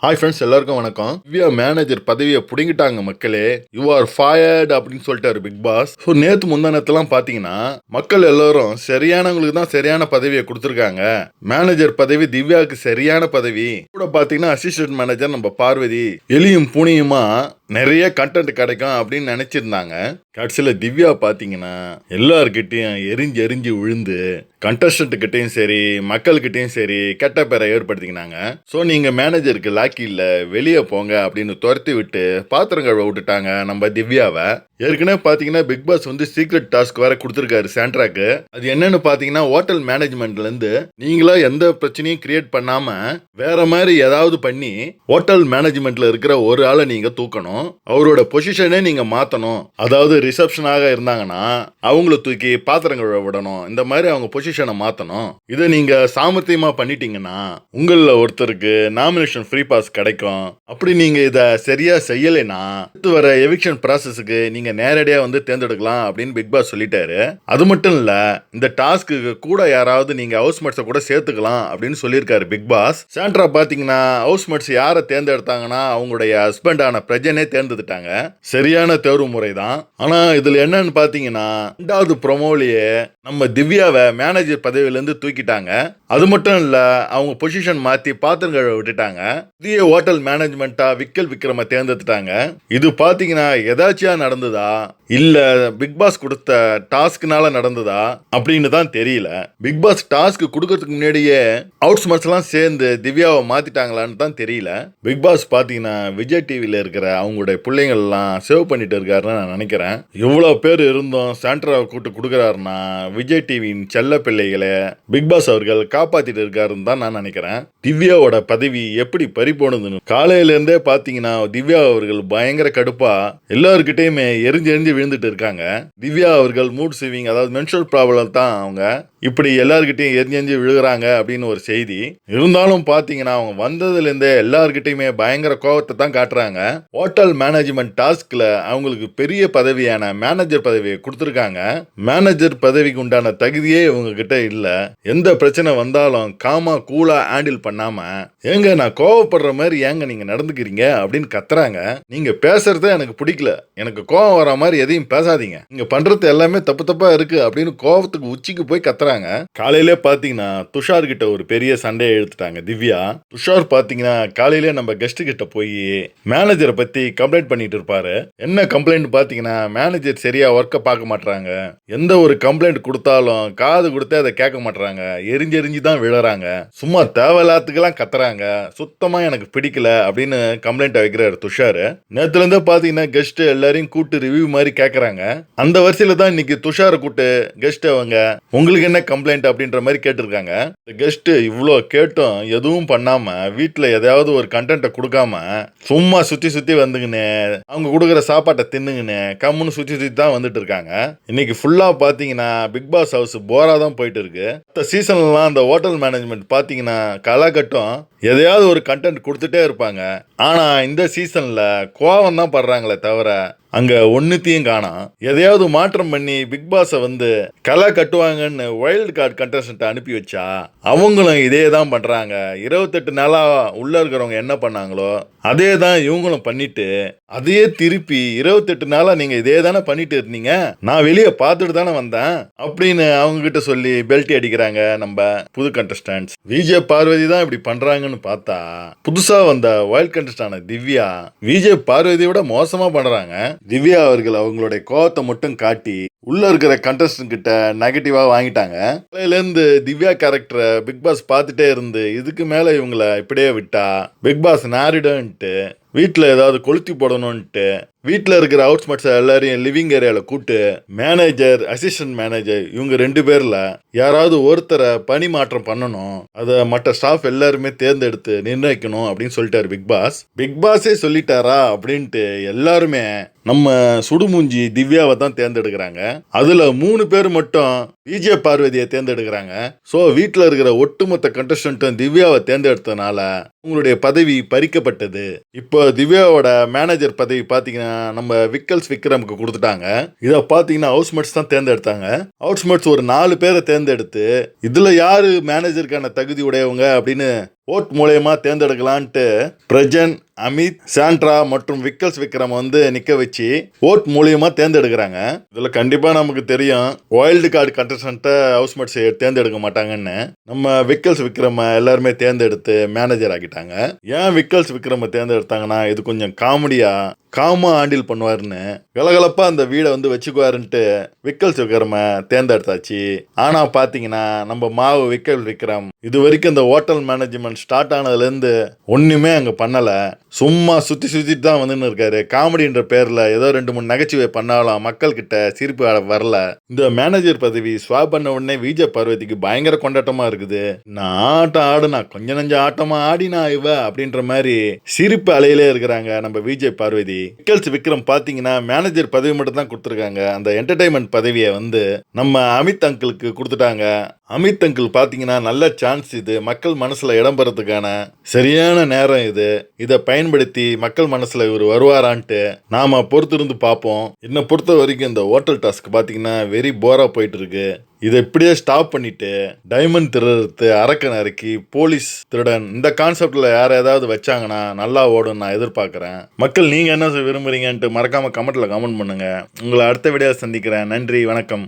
Hi friends, எல்லாருக்கும் வணக்கம். Divya manager பதவியை பிடிங்கிட்டாங்க மக்களே. யூ ஆர் ஃபயர்ட் அப்படின்னு சொல்லிட்டாரு பிக் பாஸ். ஸோ நேற்று முந்தானத்தெல்லாம் பார்த்தீங்கன்னா மக்கள் எல்லாரும் சரியானவங்களுக்கு தான் சரியான பதவியை கொடுத்துருக்காங்க. மேனேஜர் பதவி திவ்யாவுக்கு சரியான பதவி. கூட பார்த்தீங்கன்னா அசிஸ்டன்ட் மேனேஜர் நம்ம பார்வதி எலியும் புனியுமா நிறைய கண்டென்ட் கிடைக்கும் அப்படின்னு நினைச்சிருந்தாங்க. கடைசியில் திவ்யா பார்த்தீங்கன்னா எல்லார்கிட்டையும் எரிஞ்சு எரிஞ்சு விழுந்து கண்டஸ்டன்ட் கிட்டையும் சரி மக்கள்கிட்டையும் சரி கெட்ட பேரை ஏற்படுத்திக்கினாங்க. ஸோ நீங்க மேனேஜருக்கு லாக்கி இல்ல, வெளியே போங்க அப்படின்னு துரத்தி விட்டு பாத்திரம் கழுவ விட்டுட்டாங்க நம்ம திவ்யாவை. ஏற்கனவே பாத்தீங்கன்னா பிக் பாஸ் வந்து சீக்ரெட் டாஸ்க் வேற கொடுத்துருக்காரு சாண்ட்ராக்கு. அது என்னன்னு பாத்தீங்கன்னா ஹோட்டல் மேனேஜ்மெண்ட்ல இருந்து நீங்களா எந்த பிரச்சனையும் கிரியேட் பண்ணாம வேற மாதிரி ஏதாவது பண்ணி ஹோட்டல் மேனேஜ்மெண்ட்ல இருக்கிற ஒரு ஆளை நீங்க தூக்கணும், அவரோட பொசிஷனே நீங்க மாத்தணும். அதாவது ரிசப்ஷனாக இருந்தாங்கன்னா அவங்கள தூக்கி பாத்திரம் கழுவ விடணும், இந்த மாதிரி அவங்க பொசிஷனை மாத்தணும். இதை நீங்க சாமர்த்தியமா பண்ணிட்டீங்கன்னா உங்கள ஒருத்தருக்கு நாமினேஷன் ஃப்ரீ பாஸ் கிடைக்கும். அப்படி நீங்க இதை சரியா செய்யலைன்னா அடுத்து வர எவிக்ஷன் ப்ராசஸுக்கு நீங்க நேரடியா வந்து தேர்ந்தெடுக்கலாம் அப்படின்னு பிக் பாஸ் சொல்லிட்டாரு. அது மட்டும் இல்ல, இந்த டாஸ்க்கு கூட யாராவது நீங்க ஹவுஸ்மேட்ஸை கூட சேர்த்துக்கலாம் அப்படின்னு சொல்லியிருக்காரு பிக் பாஸ். சாண்ட்ரா பாத்தீங்கன்னா ஹவுஸ்மேட்ஸ் யாரை தேர்ந்தெடுத்தாங்கன்னா அவங்களுடைய ஹஸ்பண்டான பிரஜனே தேர்ந்தெடுத்தாங்க. சரியான தேர்வு முறை தான். ஆனா இதுல என்னன்னு பாத்தீங்கன்னா ரெண்டாவது ப்ரொமோலியே நம்ம திவ்யாவை மேனேஜர் பதவியிலிருந்து தூக்கிட்டாங்க. அது மட்டும் இல்ல, அவங்க பொசிஷன் மாத்தி பாத்திரம் கழுவ விட்டுட்டாங்க. புதிய ஹோட்டல் மேனேஜ்மெண்டா விக்கல் விக்ரம தேர்ந்தெடுத்துட்டாங்க. இது பாத்தீங்கன்னா எதாச்சியா நடந்ததா இல்ல பிக் பாஸ் கொடுத்த டாஸ்க்னால நடந்ததா அப்படின்னு தான் தெரியல. பிக் பாஸ் டாஸ்க் கொடுக்கறதுக்கு முன்னாடியே அவுட்ஸ்மர்ட்ஸ் எல்லாம் சேர்ந்து திவ்யாவை மாத்திட்டாங்களான்னு தான் தெரியல. பிக் பாஸ் பாத்தீங்கன்னா விஜய் டிவில இருக்கிற அவங்களுடைய பிள்ளைங்கள் எல்லாம் சேவ் பண்ணிட்டு இருக்காருன்னு நான் நினைக்கிறேன். எவ்வளவு பேர் இருந்தும் சாண்ட்ராவை கூட்டு கொடுக்கறாருன்னா விஜய் டிவியின் செல்ல பிள்ளைகளை பிக் பாஸ் அவர்கள் காப்பாத்திட்டு இருக்காருன்னு தான் நான் நினைக்கிறேன். திவ்யாவோட பதவி எப்படி பறி போனதுன்னு காலையில இருந்தே பாத்தீங்கன்னா திவ்யா அவர்கள் பயங்கர கடுப்பா எல்லார்கிட்டயுமே எரிஞ்சு எரிஞ்சு விழுந்துட்டு இருக்காங்க. திவ்யா அவர்கள் மூட் ஸ்விங், அதாவது மென்சுரல் ப்ராப்ளம் தான் அவங்க இப்படி எல்லார்கிட்டையும் எரிஞ்சு எரிஞ்சு விழுகிறாங்க அப்படின்னு ஒரு செய்தி. இருந்தாலும் பாத்தீங்கன்னா அவங்க வந்ததுல இருந்தே எல்லார்கிட்டையுமே பயங்கர கோபத்தை தான் காட்டுறாங்க. ஹோட்டல் மேனேஜ்மெண்ட் டாஸ்க்ல அவங்களுக்கு பெரிய பதவியான மேனேஜர் பதவியை கொடுத்துருக்காங்க. மேனேஜர் பதவிக்கு உண்டான தகுதியே இவங்க கிட்ட இல்ல. எந்த பிரச்சனை வந்தாலும் காமா கூலா ஹேண்டில் பண்ணாம ஏங்க நான் கோவப்படுற மாதிரி ஏங்க நீங்க நடந்துக்கிறீங்க அப்படின்னு கத்துறாங்க. நீங்க பேசுறதே எனக்கு பிடிக்கல, எனக்கு கோவம் வர மாதிரி எதையும் பேசாதீங்க, நீங்க பண்றது எல்லாமே தப்பு தப்பா இருக்கு அப்படின்னு கோவத்துக்கு உச்சிக்கு போய் கத்துறாங்க. காலையிலே பாத்தீங்கன்னா துஷார் கிட்ட ஒரு பெரிய சண்டையை எடுத்துட்டாங்க திவ்யா. துஷார் பாத்தீங்கன்னா காலையிலே நம்ம கெஸ்ட் கிட்ட போய் மேனேஜரை பத்தி கம்ப்ளைண்ட் பண்ணிட்டு இருப்பாரு. என்ன கம்ப்ளைண்ட் பாத்தீங்கன்னா மேனேஜர் சரியா ஒர்க்கை பார்க்க மாட்டாங்க, எந்த ஒரு கம்ப்ளைண்ட் கொடுத்தாலும் காது கொடுத்து அதை கேட்க மாட்டாங்க, எரிஞ்சு எரிஞ்சு தான் விழுறாங்க, சும்மா தேவையில்லாத்துக்கெல்லாம் கத்துறாங்க, சுத்தமா எனக்கு பிடிக்கல அப்படின்னு கம்ப்ளைண்ட் வைக்கிறாரு துஷார். நேத்துல இருந்து பாத்தீங்கன்னா கெஸ்ட் எல்லாரையும் கூட்டு ரிவ்யூ மாதிரி கேட்கறாங்க. அந்த வரிசையில தான் இன்னைக்கு துஷாரை கூட்டு கெஸ்ட் அவங்க உங்களுக்கு என்ன கம்ப்ளைண்ட் அப்படின்ற மாதிரி கேட்டிருக்காங்க. கெஸ்ட் இவ்வளோ கேட்டும் எதுவும் பண்ணாம வீட்டில் ஏதாவது ஒரு கண்டென்ட்டை கொடுக்காம சும்மா சுத்தி சுத்தி வந்துங்கன்னு அவங்க கொடுக்குற சாப்பாட்டை தின்னுங்கன்னு கம்முன்னு சுத்தி சுத்தி தான் வந்துட்டு இருக்காங்க. இன்னைக்கு ஃபுல்லா பாத்தீங்கன்னா பிக் பாஸ் ஹவுஸ் போரா தான் போயிட்டு இருக்கு. இந்த சீசன்லாம் அந்த ஹோட்டல் மேனேஜ்மெண்ட் பாத்தீங்கன்னா கலாகட்டம் எதையாவது ஒரு கண்டென்ட் கொடுத்துட்டே இருப்பாங்க. ஆனா இந்த சீசன்ல கோவம் தான் படுறாங்களே தவிர அங்க ஒன்னுத்தையும் காணோம். எதையாவது மாற்றம் பண்ணி பிக் பாஸை வந்து களை கட்டுவாங்கன்னு வைல்டு கார்டு கண்டஸ்டன்ட் அனுப்பி வச்சா அவங்களும் இதே தான் பண்றாங்க. 28 நாளா உள்ள இருக்கிறவங்க என்ன பண்ணாங்களோ அதே தான் இவங்களும் பண்ணிட்டு அதையே திருப்பி 28 நாளா நீங்க இதே தானே பண்ணிட்டு இருந்தீங்க, நான் வெளியே பார்த்துட்டு தானே வந்தேன் அப்படின்னு அவங்க கிட்ட சொல்லி பெல்ட்டி அடிக்கிறாங்க நம்ம புது கண்டஸ்டன்ட்ஸ். விஜய் பார்வதி தான் இப்படி பண்றாங்கன்னு பார்த்தா புதுசா வந்த வைல்ட் கண்டஸ்டான திவ்யா விஜய் பார்வதியை விட மோசமா பண்றாங்க. திவ்யா அவர்கள் அவங்களுடைய கோவத்தை மட்டும் காட்டி உள்ள இருக்கிற கண்டஸ்டன்ட் கிட்ட நெகட்டிவா வாங்கிட்டாங்க. காலையில இருந்து திவ்யா கேரக்டரை பிக் பாஸ் பார்த்துட்டே இருந்து இதுக்கு மேல இவங்களை இப்படியே விட்டா பிக் பாஸ் நாரிடன்ட்டு வீட்டில் ஏதாவது கொளுத்தி போடணும்ட்டு வீட்டில் இருக்கிற அவுட்ஸ்மேட்ஸ் எல்லாரையும் லிவிங் ஏரியாவில் கூட்டு மேனேஜர் அசிஸ்டன்ட் மேனேஜர் இவங்க 2 பேர்ல யாராவது ஒருத்தரை பணி மாற்றம் பண்ணணும், அதை மற்ற ஸ்டாஃப் எல்லாருமே தேர்ந்தெடுத்து நிர்ணயிக்கணும் அப்படின்னு சொல்லிட்டாரு பிக் பாஸ். பிக் பாஸே சொல்லிட்டாரா அப்படின்ட்டு எல்லாருமே நம்ம சுடுமூஞ்சி திவ்யாவை தான் தேர்ந்தெடுக்கிறாங்க. அதுல 3 பேர் மட்டும் விஜய் பார்வதியை தேர்ந்தெடுக்கிறாங்க. ஸோ வீட்டில் இருக்கிற ஒட்டுமொத்த கண்டஸ்டன்ட்டும் திவ்யாவை தேர்ந்தெடுத்ததுனால உங்களுடைய பதவி பறிக்கப்பட்டது. இப்போ திவ்யாவோட மேனேஜர் பதவி பாத்தீங்கன்னா நம்ம விக்கல்ஸ் விக்ரமுக்கு கொடுத்துட்டாங்க. இதை பாத்தீங்கன்னா ஹவுஸ்மேட்ஸ் தான் தேர்ந்தெடுத்தாங்க. ஹவுஸ்மேட்ஸ் ஒரு 4 பேரை தேர்ந்தெடுத்து இதுல யாரு மேனேஜருக்கான தகுதி உடையவங்க அப்படின்னு ஓட் மூலயமா தேர்ந்தெடுக்கலான்ட்டு பிரஜன், அமித், சாண்ட்ரா மற்றும் விக்கல்ஸ் விக்ரம் வந்து நிக்க வச்சு ஓட் மூலியமா தேர்ந்தெடுக்கிறாங்க. இதுல கண்டிப்பா நமக்கு தெரியும் வைல்டு கார்டு கண்டஸ்டன்ட்டை ஹவுஸ்மேட்ஸ் தேர்ந்தெடுக்க மாட்டாங்கன்னு. நம்ம விக்கல்ஸ் விக்ரம எல்லாருமே தேர்ந்தெடுத்து மேனேஜர் ஆக்கிட்டாங்க. ஏன் விக்கல்ஸ் விக்ரம தேர்ந்தெடுத்தாங்கன்னா இது கொஞ்சம் காமா ஹேண்டில் பண்ணுவாருன்னு கலகலப்பா அந்த வீடை வந்து வச்சுக்குவாருன்ட்டு விக்கல்ஸ் விக்ரம தேர்ந்தெடுத்தாச்சு. ஆனா பாத்தீங்கன்னா நம்ம மாவு விக்கல் விக்ரம் இது வரைக்கும் இந்த ஹோட்டல் மேனேஜ்மெண்ட் ஸ்டார்ட் ஆனதுல இருந்து ஒண்ணுமே அங்க பண்ணல. சும்மா சுத்திட்டு தான் வந்துன்னு இருக்காரு. காமெடின்ற பேர்ல ஏதோ 2-3 நகைச்சுவை பண்ணாலும் மக்கள் கிட்ட சிரிப்பு வரல. இந்த மேனேஜர் பதவி ஸ்வாப் பண்ண உடனே விஜய் பார்வதிக்கு பயங்கர கொண்டாட்டமா இருக்குது. நான் ஆட்டம் ஆடுனா கொஞ்ச நஞ்ச ஆட்டமா ஆடினா இவ அப்படின்ற மாதிரி சிரிப்பு அலையிலே இருக்கிறாங்க நம்ம விஜய் பார்வதி. விக்கல்ஸ் விக்ரம் பாத்தீங்கன்னா மேனேஜர் பதவி மட்டும் தான் கொடுத்துருக்காங்க. அந்த என்டர்டைன்மெண்ட் பதவியை வந்து நம்ம அமித் அங்கிளுக்கு கொடுத்துட்டாங்க. அமித் அங்கிள் பாத்தீங்கன்னா நல்ல சான்ஸ் இது. மக்கள் மனசுல இடம் பெறதுக்கான சரியான நேரம் இது. இதை பயன்படுத்தி மக்கள் மனசுல இவர் வருவாரான்ட்டு நாம பொறுத்திருந்து பார்ப்போம். என்னை பொறுத்த வரைக்கும் இந்த ஹோட்டல் டாஸ்க் பாத்தீங்கன்னா வெரி போரா போயிட்டு இருக்கு. இதை இப்படியே ஸ்டாப் பண்ணிட்டு டைமண்ட் திருடுறது, அரக்கன் அரைக்கி, போலீஸ் திருடன் இந்த கான்செப்ட்ல யார் ஏதாவது வச்சாங்கன்னா நல்லா ஓடும் நான் எதிர்பார்க்கிறேன். மக்கள் நீங்க என்ன விரும்புறீங்கன்ட்டு மறக்காம கமெண்ட்ல கமெண்ட் பண்ணுங்க. உங்களை அடுத்த வீடியோ சந்திக்கிறேன். நன்றி, வணக்கம்.